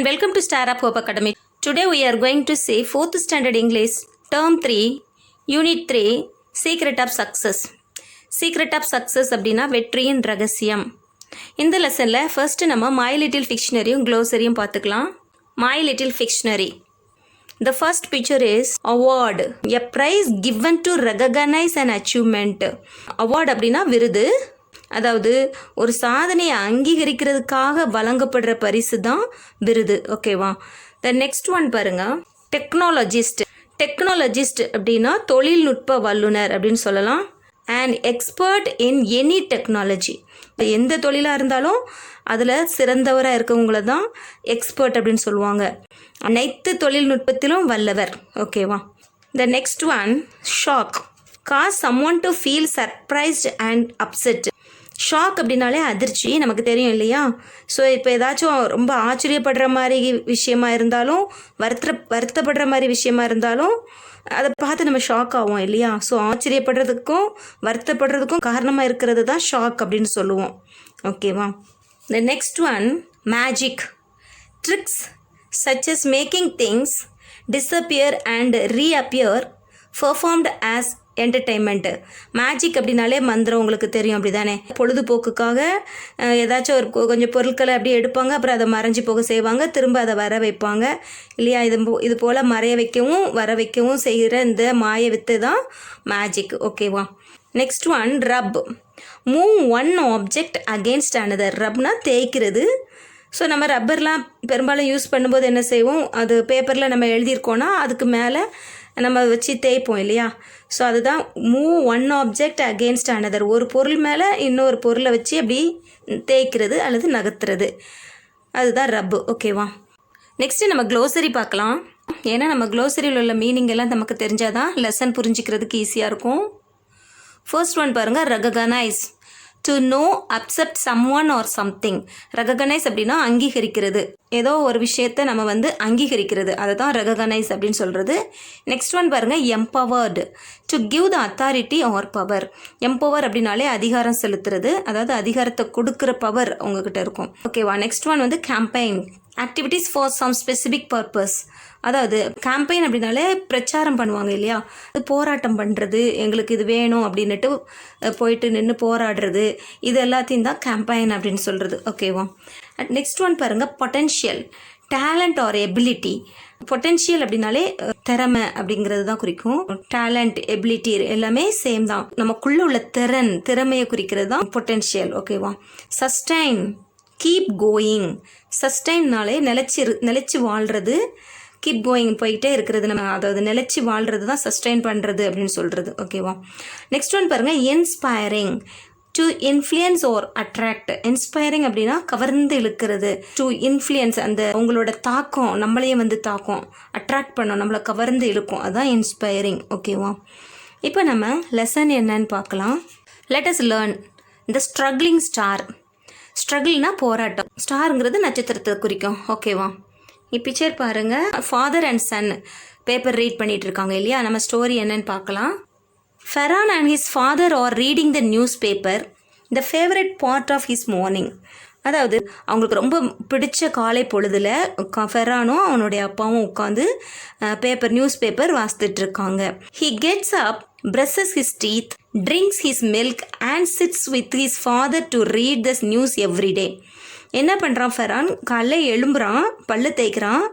welcome to Star Up Hope Academy. Today we are going to say 4th Standard English, Term 3, Unit 3, Secret of Success. Secret of Success அப்படின்னா வெற்றியின் ரகசியம். இந்த லெசனில் first நம்ம My Little Dictionaryயும் Glossaryயும் பார்த்துக்கலாம். My Little Dictionary. The first picture is award, a prize given to recognize an achievement. Award அப்படின்னா விருது, அதாவது ஒரு சாதனையை அங்கீகரிக்கிறதுக்காக வழங்கப்படுற பரிசு தான் விருது. ஓகேவா? த நெக்ஸ்ட் ஒன் பாருங்க, டெக்னாலஜிஸ்ட். டெக்னாலஜிஸ்ட் அப்படின்னா தொழில்நுட்ப வல்லுனர் அப்படின்னு சொல்லலாம். And expert in any technology, எந்த தொழிலாக இருந்தாலும் அதில் சிறந்தவராக இருக்கவங்கள தான் எக்ஸ்பர்ட் அப்படின்னு சொல்லுவாங்க. அனைத்து தொழில்நுட்பத்திலும் வல்லவர். ஓகேவா? The next one shock, cause someone to feel surprised and upset. Shock அப்படின்னாலே அதிர்ச்சி, நமக்கு தெரியும் இல்லையா? ஸோ இப்போ ஏதாச்சும் ரொம்ப ஆச்சரியப்படுற மாதிரி விஷயமா இருந்தாலும், வருத்தப்படுற மாதிரி விஷயமா இருந்தாலும் அதை பார்த்து நம்ம ஷாக் ஆகும் இல்லையா? ஸோ ஆச்சரியப்படுறதுக்கும் வருத்தப்படுறதுக்கும் காரணமாக இருக்கிறது தான் ஷாக் அப்படின்னு சொல்லுவோம். ஓகேவா? The next one magic, tricks such as making things disappear and reappear performed as என்டர்டெயின்மெண்ட்டு. Magic அப்படின்னாலே மந்திரம் உங்களுக்கு தெரியும் அப்படி தானே? பொழுதுபோக்குக்காக ஏதாச்சும் ஒரு கொஞ்சம் பொருட்களை அப்படியே எடுப்பாங்க, அப்புறம் அதை மறைஞ்சி போக செய்வாங்க, திரும்ப அதை வர வைப்பாங்க இல்லையா? இது போல் மறைய வைக்கவும் வர வைக்கவும் செய்கிற இந்த மாய வித்தை தான் மேஜிக். ஓகேவா? Next one rub, move one object against another. ரப்னா தேய்க்கிறது. ஸோ நம்ம ரப்பர்லாம் பெரும்பாலும் யூஸ் பண்ணும்போது என்ன செய்வோம், அது பேப்பரில் நம்ம எழுதியிருக்கோன்னா அதுக்கு மேலே நம்ம வச்சு தேய்ப்போம் இல்லையா? ஸோ அதுதான் move one object against another. ஒரு பொருள் மேலே இன்னொரு பொருளை வச்சு அப்படி தேய்க்கிறது அல்லது நகர்த்துறது, அதுதான் ரப்பு. ஓகேவா? நெக்ஸ்ட்டு நம்ம க்ளோசரி பார்க்கலாம். ஏன்னா நம்ம க்ளோசரியில் உள்ள மீனிங் எல்லாம் நமக்கு தெரிஞ்சால் தான் லெசன் புரிஞ்சிக்கிறதுக்கு ஈஸியாக இருக்கும். ஃபர்ஸ்ட் ஒன் பாருங்கள், recognise, to know accept someone or something. Recognise அப்படின்னா அங்கீகரிக்கிறது, ஏதோ ஒரு விஷயத்தை நம்ம அங்கீகரிக்கிறது, அதை தான் ரெகனைஸ் அப்படின்னு சொல்கிறது. நெக்ஸ்ட் ஒன் பாருங்கள், empowered, to give the authority or power. Empower அப்படின்னாலே அதிகாரம் செலுத்துறது, அதாவது அதிகாரத்தை கொடுக்குற பவர் உங்ககிட்ட இருக்கும். ஓகேவா? Next one campaign, activities for some specific purpose. அதாவது கேம்பெயின் அப்படின்னாலே பிரச்சாரம் பண்ணுவாங்க இல்லையா? அது போராட்டம் பண்ணுறது, எங்களுக்கு இது வேணும் அப்படின்னுட்டு போயிட்டு நின்று போராடுறது, இது எல்லாத்தையும் தான் கேம்பெயின் அப்படின்னு சொல்கிறது. ஓகேவா? நெக்ஸ்ட் ஒன் பாருங்கள், potential, talent R ability. Potential அப்படின்னாலே திறமை அப்படிங்கிறது தான் குறிக்கும். டேலண்ட், எபிலிட்டி எல்லாமே சேம் தான். நமக்குள்ளே உள்ள திறமையை குறிக்கிறது தான் பொட்டென்ஷியல். ஓகேவா? Sustain, keep going. சஸ்டைன்னாலே நிலைச்சி வாழ்கிறது, கீப் கோயிங் போயிட்டே இருக்கிறது, நம்ம அதாவது நிலைச்சி வாழ்கிறது தான் சஸ்டைன் பண்ணுறது அப்படின்னு சொல்கிறது. ஓகேவா? நெக்ஸ்ட் ஒன் பாருங்கள், inspiring, to influence or attract. Inspiring அப்படின்னா கவர்ந்து இழுக்கிறது, டு இன்ஃப்ளூயன்ஸ் அந்த உங்களோட தாக்கம் நம்மளையே தாக்கம், அட்ராக்ட் பண்ணோம், நம்மளை கவர்ந்து இழுக்கும், அதுதான் இன்ஸ்பைரிங். ஓகேவா? இப்போ நம்ம லெசன் என்னன்னு பார்க்கலாம். Let us learn the struggling star. ஸ்ட்ரகிள்னா போராட்டம், ஸ்டாருங்கிறது நட்சத்திரத்தை குறிக்கும். ஓகேவா? பிக்சர் பாருங்கள், father and son paper read பண்ணிட்டு இருக்காங்க இல்லையா? நம்ம ஸ்டோரி என்னன்னு பார்க்கலாம். Feran and his father are reading the news paper, the favourite part of his morning. அதாவது அவங்களுக்கு ரொம்ப பிடிச்ச காலை பொழுதில் ஃபெரானும் அவனுடைய அப்பாவும் உட்காந்து நியூஸ் பேப்பர் வாசித்துட்டு இருக்காங்க. He gets up, brushes his teeth, drinks his milk and sits with his father to read the news every day. என்ன பண்ணுறான் ஃபெரான், காலைல எழும்புறான், பல்லு தேய்க்கிறான்,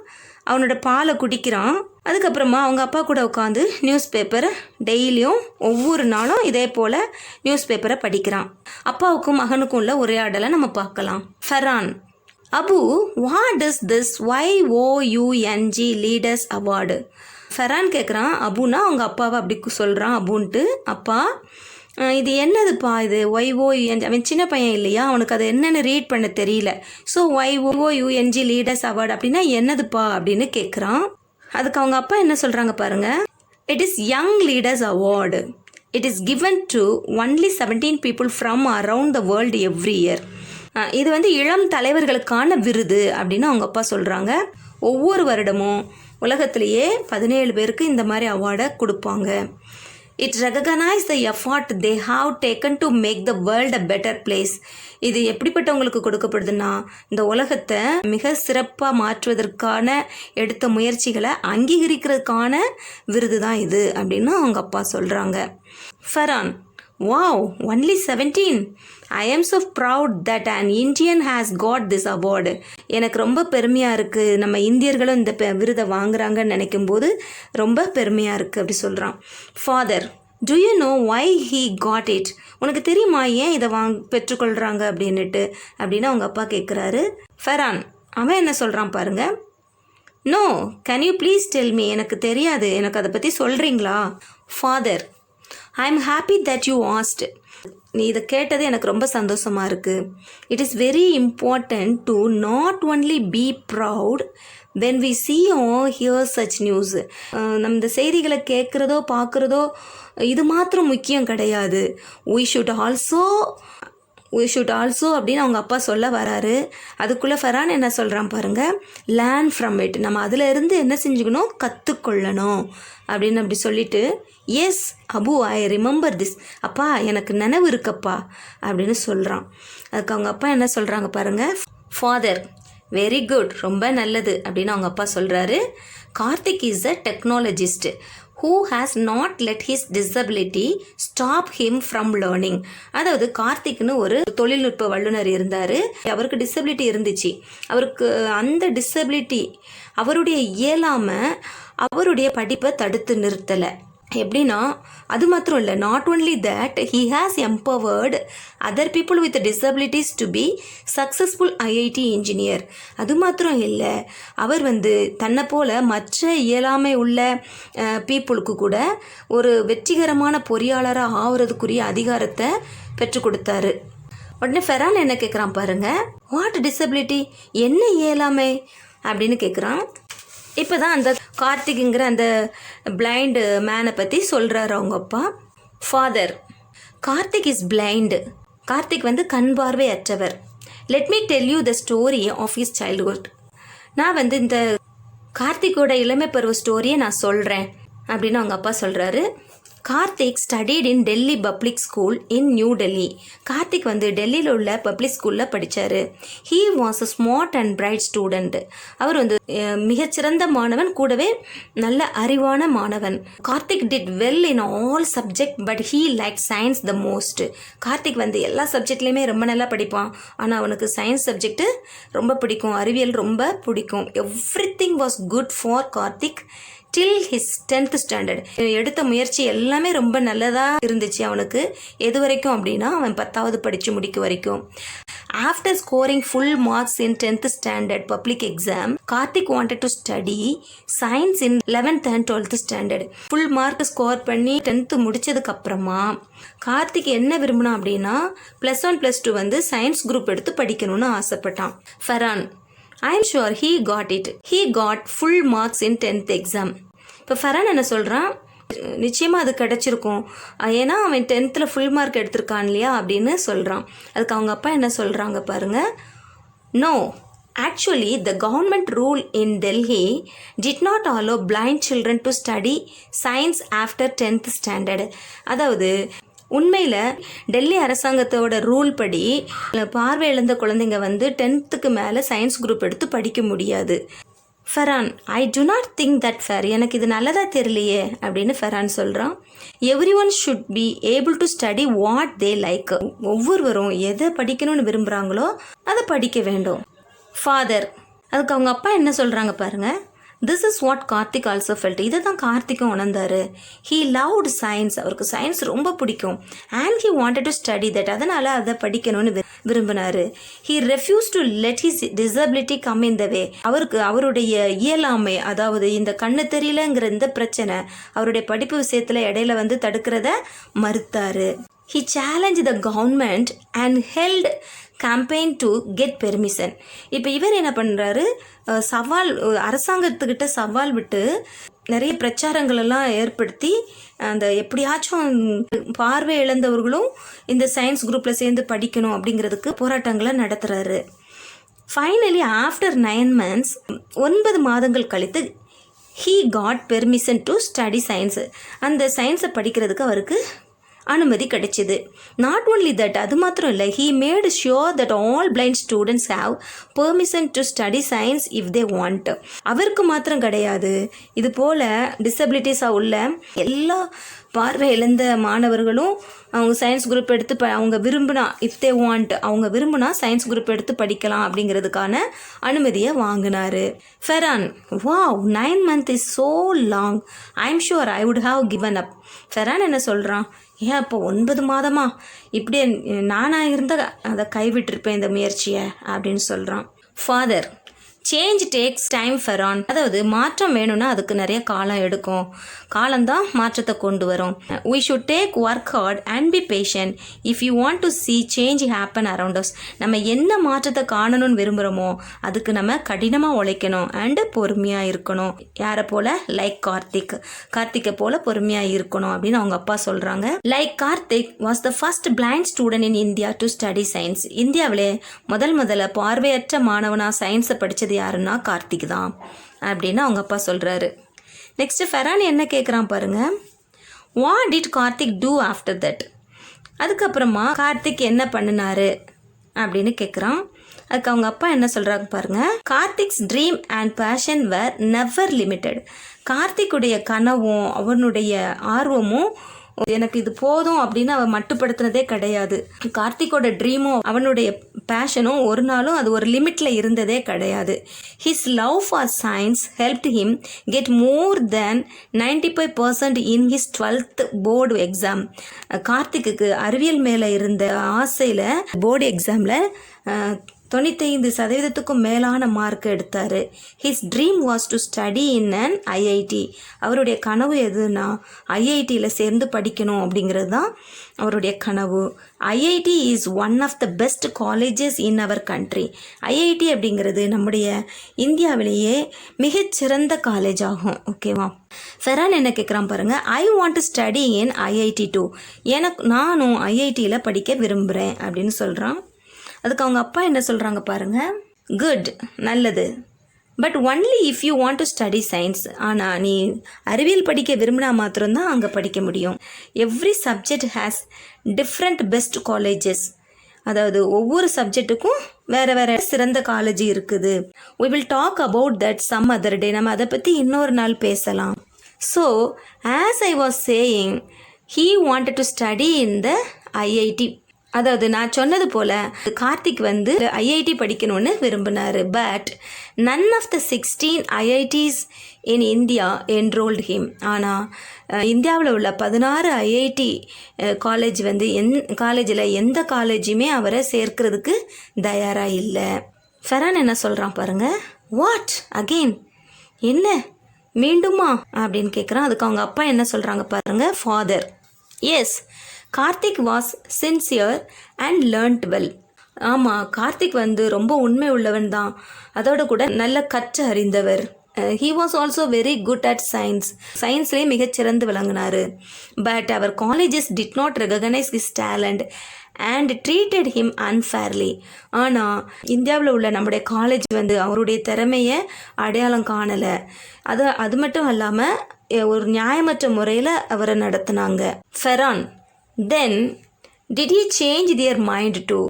அவனோட பாலை குடிக்கிறான், அதுக்கப்புறமா அவங்க அப்பா கூட உட்காந்து நியூஸ் பேப்பரை டெய்லியும் ஒவ்வொரு நாளும் இதே போல் நியூஸ் பேப்பரை படிக்கிறான். அப்பாவுக்கும் மகனுக்கும் உள்ள உரையாடலை நம்ம பார்க்கலாம். Feran, Abu, what is this YOUNG leaders award. Feran கேட்குறான், அபுனா அவங்க அப்பாவை அப்படி சொல்கிறான் அபுன்ட்டு. அப்பா, இது என்னதுப்பா இது YOUNG? அவன் சின்ன பையன் இல்லையா, அவனுக்கு அது என்னென்னு ரீட் பண்ண தெரியல. ஸோ YOUNG லீடர்ஸ் அவார்டு அப்படின்னா என்னதுப்பா அப்படின்னு கேட்குறான். அதுக்கு அவங்க அப்பா என்ன சொல்கிறாங்க பாருங்கள், it is young leaders award, it is given to only 17 people from around the world every year. இது இளம் தலைவர்களுக்கான விருது அப்படின்னு அவங்க அப்பா சொல்கிறாங்க. ஒவ்வொரு வருடமும் உலகத்திலேயே 17 பேருக்கு இந்த மாதிரி அவார்டை கொடுப்பாங்க. It recognise the effort they have taken to make the world a better place. இது எப்படிப்பட்டவங்களுக்கு கொடுக்கப்படுதுன்னா, இந்த உலகத்தை மிக சிறப்பாக மாற்றுவதற்கான எடுத்த முயற்சிகளை அங்கீகரிக்கிறதுக்கான விருது தான் இது அப்படின்னு அவங்க அப்பா சொல்கிறாங்க. ஃபெரான், wow, only 17. I am so proud that an Indian has got this award. எனக்கு ரொம்ப பெருமையாக இருக்குது, நம்ம இந்தியர்களும் இந்த விருதை வாங்குறாங்கன்னு நினைக்கும் போது ரொம்ப பெருமையாக இருக்குது அப்படி சொல்கிறான். Father, do you know why he got it? உனக்கு தெரியுமா ஏன் இதை பெற்றுக்கொள்கிறாங்க அப்படின்னு அவங்க அப்பா கேட்குறாரு. ஃபெரான், அவன் என்ன சொல்கிறான் பாருங்க. No, can you please tell me? எனக்கு தெரியாது, எனக்கு அதை பற்றி சொல்கிறீங்களா? Father, I am happy that you asked. நீ இதை கேட்டது எனக்கு ரொம்ப சந்தோஷமாக இருக்குது. It is very important to not only be proud when we see or hear such news. நம்ம இந்த செய்திகளை கேட்குறதோ பார்க்குறதோ இது மாத்திரம் முக்கியம் கிடையாது. we should also அப்படின்னு அவங்க அப்பா சொல்ல வராரு. அதுக்குள்ளே ஃபெரான் என்ன சொல்கிறான் பாருங்கள். லேர்ன் ஃப்ரம் இட், நம்ம அதில் இருந்து என்ன செஞ்சுக்கணும், கற்றுக்கொள்ளணும் அப்படின்னு அப்படி சொல்லிட்டு, yes Abu, I remember this, அப்பா எனக்கு நினைவு இருக்கப்பா அப்படின்னு சொல்கிறான். அதுக்கு அவங்க அப்பா என்ன சொல்கிறாங்க பாருங்கள். ஃபாதர், வெரி குட், ரொம்ப நல்லது அப்படின்னு அவங்க அப்பா சொல்கிறாரு. Karthik is a technologist who has not let his disability stop him from learning. அதாவது கார்த்திக்னு ஒரு தொழில்நுட்ப வல்லுநர் இருந்தார். அவருக்கு டிசபிலிட்டி இருந்துச்சு. அவருக்கு அந்த டிசபிலிட்டி, அவருடைய இயலாமை அவருடைய படிப்பை தடுத்து நிறுத்தலை. எப்படின்னா, அது மாத்திரம் இல்லை, not only that he has empowered other people with disabilities to be successful IIT engineer. அது மாத்திரம் இல்லை, அவர் தன்னை போல் மற்ற இயலாமை உள்ள பீப்புளுக்கு கூட ஒரு வெற்றிகரமான பொறியாளராக ஆகிறதுக்குரிய அதிகாரத்தை பெற்றுக் கொடுத்தாரு. உடனே ஃபெரான் என்ன கேட்குறான் பாருங்க. வாட் டிசபிலிட்டி, என்ன இயலாமை அப்படின்னு கேட்குறான். இப்போ தான் அந்த கார்த்திக்ங்கிற அந்த பிளைண்டு மேனை பற்றி சொல்கிறாரு அவங்க அப்பா. Father, Karthik is blind. Karthik கண் பார்வை அற்றவர். Let me tell you the story of his childhood. நான் இந்த கார்த்திக்கோட இளமை பருவ ஸ்டோரியை நான் சொல்கிறேன் அப்படின்னு அவங்க அப்பா சொல்கிறாரு. Karthik studied in Delhi public school in new Delhi. Karthik டெல்லியில் உள்ள பப்ளிக் ஸ்கூலில் படித்தார். He was a smart and bright student. அவர் மிகச்சிறந்த மாணவன், கூடவே நல்ல அறிவான மாணவன். Karthik did well in all subject but he like science the most. Karthik எல்லா சப்ஜெக்ட்லேயுமே ரொம்ப நல்லா படிப்பான். ஆனால் அவனுக்கு சயின்ஸ் சப்ஜெக்டு ரொம்ப பிடிக்கும், அறிவியல் ரொம்ப பிடிக்கும். Everything was good for Karthik till his 10th standard. எடுத்த முயற்சி எல்லாமே ரொம்ப நல்லதாக இருந்துச்சு அவனுக்கு. எது வரைக்கும் அப்படின்னா, அவன் 10வது படித்து முடிக்க வரைக்கும். After scoring full marks in 10th standard public exam, Karthik wanted to study science in 11th and 12th standard. Full mark score பண்ணி 10th முடிச்சதுக்கு அப்புறமா கார்த்திக் என்ன விரும்பினான் அப்படின்னா, +1 +2 சயின்ஸ் குரூப் எடுத்து படிக்கணும்னு ஆசைப்பட்டான். ஃபெரான், I am sure he got it. He got full marks in 10th exam. இப்போ ஃபெரான் என்ன சொல்கிறான், நிச்சயமாக அது கிடச்சிருக்கும், ஏன்னா அவன் 10th ஃபுல் மார்க் எடுத்திருக்கான் இல்லையா அப்படின்னு சொல்கிறான். அதுக்கு அவங்க அப்பா என்ன சொல்கிறாங்க பாருங்கள். No, actually the government rule in Delhi did not allow blind children to study science after 10th standard. அதாவது உண்மையில் டெல்லி அரசாங்கத்தோட ரூல் படி பார்வை இழந்த குழந்தைங்க 10th மேலே சயின்ஸ் குரூப் எடுத்து படிக்க முடியாது. Feran, I do not think that fair. எனக்கு இது நல்லதாக தெரியலையே அப்படின்னு ஃபெரான் சொல்கிறான். Everyone should be able to study what they like. ஒவ்வொருவரும் எதை படிக்கணும்னு விரும்புகிறாங்களோ அதை படிக்க வேண்டும். ஃபாதர், அதுக்கு அவங்க அப்பா என்ன சொல்கிறாங்க பாருங்கள். This is what Karthik also felt. இதை தான் கார்த்திக்கும் உணர்ந்தார். He loved science. அவருக்கு சயின்ஸ் ரொம்ப பிடிக்கும். And he wanted to study that. அதனால் அதை படிக்கணும்னு விரும்பினார். He refuse to let his disability come in the way. அவருடைய இயலாமை, அதாவது இந்த கண்ணு தெரியலங்கிற இந்த பிரச்சனை அவருடைய படிப்பு விஷயத்தில் இடையில தடுக்கிறத மறுத்தார். He challenged the government and held campaign to get permission. இப்போ இவர் என்ன பண்ணுறாரு, அரசாங்கத்துக்கிட்ட சவால் விட்டு நிறைய பிரச்சாரங்கள் எல்லாம் ஏற்படுத்தி அந்த எப்படியாச்சும் பார்வை இழந்தவர்களும் இந்த சயின்ஸ் குரூப்பில் சேர்ந்து படிக்கணும் அப்படிங்கிறதுக்கு போராட்டங்களை நடத்துகிறாரு. ஃபைனலி ஆஃப்டர் 9 months 9 மாதங்கள் கழித்து he got permission to study science. அந்த சயின்ஸை படிக்கிறதுக்கு அவருக்கு அனுமதி கிடைச்சிது. நாட் ஓன்லி தட், அது மாத்திரம் இல்லை, he made sure that all blind students have permission to study science if they want. அவருக்கு மாத்திரம் கிடையாது, இது போல் டிசபிலிட்டிஸாக உள்ள எல்லா பார்வை இழந்த மாணவர்களும் அவங்க சயின்ஸ் குரூப் எடுத்து அவங்க விரும்பினா, இஃப் தே வாண்ட், அவங்க விரும்பினா சயின்ஸ் குரூப் எடுத்து படிக்கலாம் அப்படிங்கிறதுக்கான அனுமதியை வாங்கினார். Feran, wow 9 months is so long, I am sure I would have given up. Feran என்ன சொல்கிறான், ஏன் இப்போ 9 மாதமா, இப்படியே நானாக இருந்தால் அதை கைவிட்டிருப்பேன் இந்த முயற்சியை அப்படின்னு சொல்கிறான். ஃபாதர், சேஞ்ச் டேக்ஸ் டைம் ஃபெரான், அதாவது மாற்றம் வேணும்னா அதுக்கு நிறைய காலம் எடுக்கும், காலம்தான் மாற்றத்தை கொண்டு வரும். we should take work hard and be patient if you want to see change happen around us. நம்ம என்ன மாற்றத்தை காணணும்னு விரும்புகிறோமோ அதுக்கு நம்ம கடினமாக உழைக்கணும் அண்டு பொறுமையாக இருக்கணும். யாரை போல்? லைக் கார்த்திக்கை போல் பொறுமையாக இருக்கணும் அப்படின்னு அவங்க அப்பா சொல்கிறாங்க. Like Karthik was the first blind student in India to study science. இந்தியாவிலே முதல்ல பார்வையற்ற மாணவனாக சயின்ஸை படித்தது யாருன்னா கார்த்திக் தான் அப்படின்னு அவங்க அப்பா சொல்கிறாரு. நெக்ஸ்ட்டு ஃபெரான் என்ன கேட்குறான் பாருங்க, what did Karthik do after that? அதுக்கப்புறமா கார்த்திக் என்ன பண்ணினாரு அப்படின்னு கேட்குறான். அதுக்கு அவங்க அப்பா என்ன சொல்கிறாங்க பாருங்க, Karthik's dream and passion were never limited. கார்த்திக்குடைய கனவும் அவனுடைய ஆர்வமும் எனக்கு இது போதும் அப்படின்னு அவன் மட்டுப்படுத்தினதே கிடையாது. கார்த்திக்கோட ட்ரீமும் அவனுடைய பேஷனும் ஒரு நாளும் அது ஒரு லிமிட்டில் இருந்ததே கிடையாது. His love for science helped him get more than 95% in his 12th board exam. கார்த்திக்கு அறிவியல் மேலே இருந்த ஆசையில் போர்டு எக்ஸாமில் 95% மேலான மார்க் எடுத்தார். His dream was to study in an IIT. அவருடைய கனவு எதுனா ஐஐடியில் சேர்ந்து படிக்கணும் அப்படிங்கிறது தான் அவருடைய கனவு. IIT is one of the best colleges in our country. IIT அப்படிங்கிறது நம்முடைய இந்தியாவிலேயே மிகச்சிறந்த காலேஜ் ஆகும். ஓகேவா? ஃபெரான் என்ன கேட்குறான் பாருங்கள், I want to study in IIT too. நானும் ஐஐடியில் படிக்க விரும்புகிறேன் அப்படின்னு சொல்கிறான். அதுக்கு அவங்க அப்பா என்ன சொல்கிறாங்க பாருங்கள், குட், நல்லது, but only if you want to study science. ஆனால் நீ அறிவியல் படிக்க விரும்பினா மாத்திரம்தான் அங்கே படிக்க முடியும். Every subject has different best colleges. அதாவது ஒவ்வொரு சப்ஜெக்ட்டுக்கும் வேறு வேறு சிறந்த காலேஜ் இருக்குது. we will talk about that some other day. நம்ம அதை பற்றி இன்னொரு நாள் பேசலாம். So as I was saying, he wanted to study in the IIT. அதாவது நான் சொன்னது போல் கார்த்திக் வந்து ஐஐடி படிக்கணும்னு விரும்பினார். But none of the 16 IITs in India enrolled him. ஆனால் இந்தியாவில் உள்ள 16 ஐஐடி காலேஜ் வந்து காலேஜில் எந்த காலேஜுமே அவரை சேர்க்கிறதுக்கு தயாராக இல்லை. ஃபெரான் என்ன சொல்கிறான் பாருங்கள், வாட் அகெயின், என்ன மீண்டுமா அப்படின்னு கேட்குறான். அதுக்கு அவங்க அப்பா என்ன சொல்கிறாங்க பாருங்கள், father, yes Karthik was sincere and learnt well. ஆமாம், கார்த்திக் வந்து ரொம்ப உண்மை உள்ளவன் தான், அதோட கூட நல்ல கற்று அறிந்தவர். He was also very good at science. சயின்ஸ்லேயே மிகச்சிறந்து விளங்கினார். பட் அவர் colleges did not recognise his talent and treated him unfairly. ஆனால் இந்தியாவில் உள்ள நம்முடைய காலேஜ் வந்து அவருடைய திறமையை அடையாளம் காணலை. அது மட்டும் இல்லாமல் ஒரு நியாயமற்ற முறையில் அவரை நடத்தினாங்க. Feran, then did he change their mind to?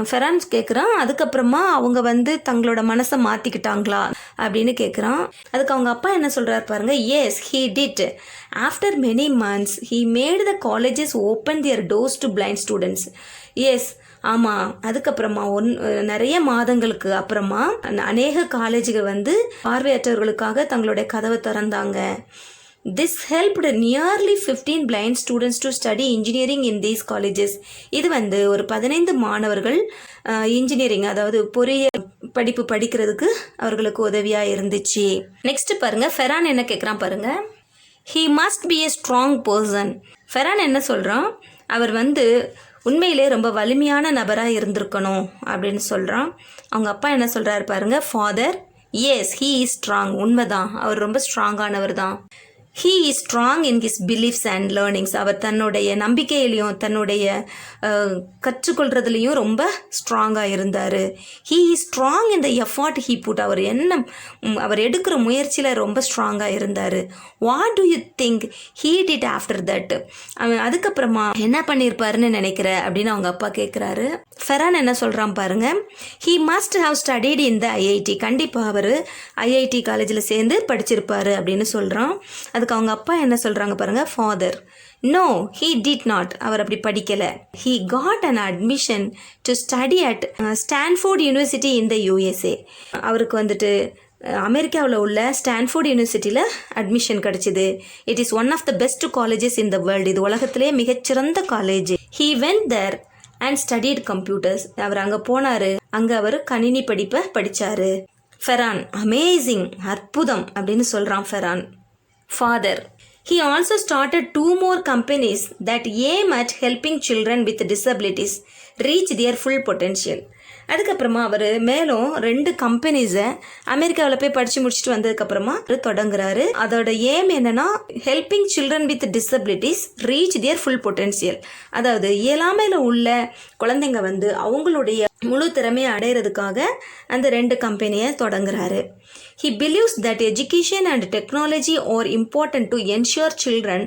Feran கேட்குறான், அதுக்கப்புறமா அவங்க வந்து தங்களோட மனசை மாற்றிக்கிட்டாங்களா அப்படின்னு கேட்குறான். அதுக்கு அவங்க அப்பா என்ன சொல்கிறார் பாருங்க, yes he did. After many months he made the colleges open their doors to blind students. Yes, ஆமாம், அதுக்கப்புறமா நிறைய மாதங்களுக்கு அப்புறமா அநேக காலேஜுகள் வந்து பார்வையற்றவர்களுக்காக தங்களுடைய கதவை திறந்தாங்க. This helped nearly 15 blind students to study engineering in these colleges. இது வந்து ஒரு 15 மாணவர்கள் இன்ஜினியரிங், அதாவது பொறியியல் படிப்பு படிக்கிறதுக்கு அவர்களுக்கு உதவியாக இருந்துச்சு. நெக்ஸ்ட் பாருங்க, ஃபெரான் என்ன கேட்குறான் பாருங்க, he must be a strong person. ஃபெரான் என்ன சொல்கிறான், அவர் வந்து உண்மையிலே ரொம்ப வலிமையான நபராக இருந்திருக்கணும் அப்படின்னு சொல்கிறான். அவங்க அப்பா என்ன சொல்கிறாரு பாருங்க, father, yes he is strong. உண்மைதான், அவர் ரொம்ப ஸ்ட்ராங்கானவர் தான். He is strong in his beliefs and learnings. அவர் தன்னுடைய நம்பிக்கையிலையும் தன்னுடைய கற்றுக்கொள்றதுலையும் ரொம்ப ஸ்ட்ராங்காக இருந்தார். He is strong in the effort he put. அவர் எடுக்கிற முயற்சியில் ரொம்ப ஸ்ட்ராங்காக இருந்தார். What do you think he did after that? அதுக்கப்புறமா என்ன பண்ணியிருப்பாருன்னு நினைக்கிற அப்படின்னு அவங்க அப்பா கேட்குறாரு. ஃபெரான் என்ன சொல்கிறான் பாருங்க. He must have studied in the IIT. கண்டிப்பாக அவர் ஐஐடி காலேஜில் சேர்ந்து படிச்சிருப்பாரு அப்படின்னு சொல்கிறான். அதுக்கு அவங்க அப்பா என்ன சொல்கிறாங்க பாருங்க. Father, no he did not. அவர் அப்படி படிக்கலை. He got an admission to study at Stanford University in the USA. அவருக்கு வந்துட்டு அமெரிக்காவில் உள்ள ஸ்டான்ஃபோர்ட் யூனிவர்சிட்டியில் அட்மிஷன் கிடச்சிது. It is one of the best colleges in the world. இது உலகத்திலே மிகச்சிறந்த college. He went there and studied computers. அவர் அங்கே போனார். அங்கே அவர் கணினி படிப்பை படித்தார். ஃபெரான், அமேசிங், அற்புதம் அப்படின்னு சொல்கிறான் Feran. Father, he also started 2 more companies that aim at helping children with disabilities reach their full potential. அதுக்கப்புறமா அவர் மேலும் 2 கம்பெனிஸை அமெரிக்காவில் போய் படித்து முடிச்சுட்டு வந்ததுக்கப்புறமா தொடங்குறாரு. அதோட ஏம் என்னன்னா, helping children with disabilities reach their full potential. அதாவது இயலாமையில் உள்ள குழந்தைங்க வந்து அவங்களுடைய முழு திறமையை அடையிறதுக்காக அந்த 2 கம்பெனியை தொடங்குறாரு. He believes that education and technology are important to ensure children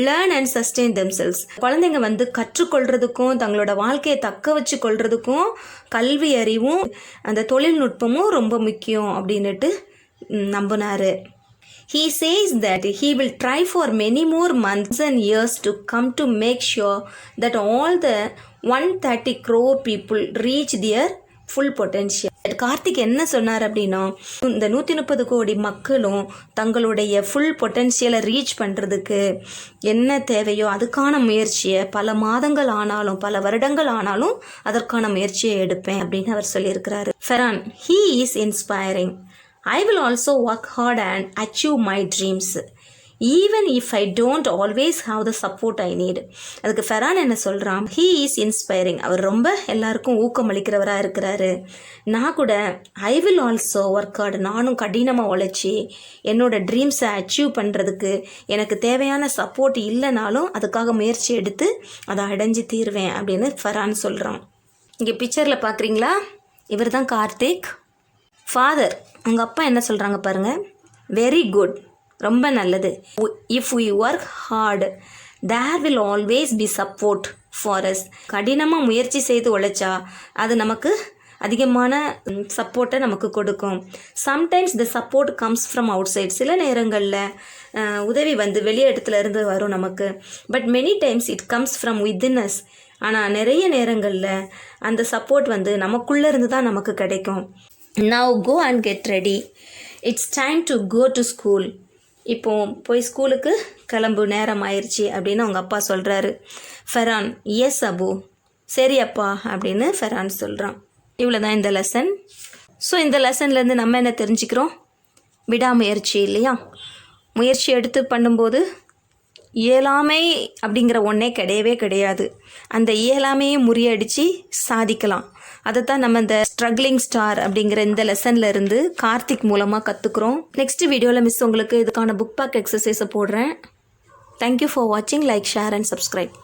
learn and sustain themselves. குழந்தைங்க வந்து கற்றுக்கொள்றதுக்கும் தங்களோட வாழ்க்கையை தக்க வச்சு கொள்றதுக்கும் கல்வி அறிவும் அந்த தொழில்நுட்பமும் ரொம்ப முக்கியம் அப்படின்னுட்டு நம்பினாரு. He says that he will try for many more months and years to come to make sure that all the 130 crore people reach their full potential. Karthik என்ன சொன்னார் அப்படின்னா, இந்த 130 கோடி மக்களும் தங்களுடைய ஃபுல் பொட்டென்ஷியலை ரீச் பண்ணுறதுக்கு என்ன தேவையோ அதுக்கான முயற்சியை பல மாதங்கள் ஆனாலும் பல வருடங்கள் ஆனாலும் அதற்கான முயற்சியை எடுப்பேன் அப்படின்னு அவர் சொல்லியிருக்கிறாரு. ஃபெரான், he is inspiring. I will also work hard and achieve my dreams. Even if I don't always have the support I need. அதுக்கு ஃபெரான் என்ன சொல்கிறான், he is inspiring. அவர் ரொம்ப எல்லாருக்கும் ஊக்கமளிக்கிறவராக இருக்கிறாரு. நான் கூட I will also work hard. நானும் கடினமாக உழைச்சி என்னோட ட்ரீம்ஸை அச்சீவ் பண்ணுறதுக்கு எனக்கு தேவையான சப்போர்ட் இல்லைனாலும் அதுக்காக முயற்சி எடுத்து அதை அடைஞ்சு தீர்வேன் அப்படின்னு ஃபெரான் சொல்கிறான். இங்கே பிக்சரில் பார்க்குறீங்களா, இவர் தான் கார்த்திக். ஃபாதர், அவங்க அப்பா என்ன சொல்கிறாங்க பாருங்கள். வெரி குட், ரொம்ப நல்லது. If we work hard there will always be support for us. கடினமாக முயற்சி செய்து உழைச்சா அது நமக்கு அதிகமான சப்போர்ட்டை நமக்கு கொடுக்கும். Sometimes the support comes from outside. சில நேரங்களில் உதவி வந்து வெளி இடத்துல இருந்து வரும் நமக்கு. But many times it comes from within us. ஆனால் நிறைய நேரங்களில் அந்த சப்போர்ட் வந்து நமக்குள்ளே இருந்து தான் நமக்கு கிடைக்கும். Now go and get ready. It's time to go to school. இப்போ போய் ஸ்கூலுக்கு கிளம்பு, நேரம் ஆயிடுச்சு அப்படின்னு அவங்க அப்பா சொல்கிறாரு. ஃபெரான், எஸ் அபு, சரி அப்பா அப்படின்னு ஃபெரான் சொல்கிறான். இவ்வளோ தான் இந்த லெசன். ஸோ இந்த லெசன்லேருந்து நம்ம என்ன தெரிஞ்சுக்கிறோம்? விடாமுயற்சி இல்லையா? முயற்சி எடுத்து பண்ணும்போது இயலாமை அப்படிங்கிற ஒன்றே கிடையவே கிடையாது. அந்த இயலாமையை முறியடித்து சாதிக்கலாம். அதை தான் நம்ம இந்த ஸ்ட்ரகிளிங் ஸ்டார் அப்படிங்கிற இந்த லெசனில் இருந்து கார்த்திக் மூலமாக கற்றுக்குறோம். நெக்ஸ்ட் வீடியோவில் மிஸ் உங்களுக்கு இதுக்கான புக் பேக் எக்ஸசைஸை போடுறேன். தேங்க்யூ ஃபார் வாட்சிங். Like, share and subscribe.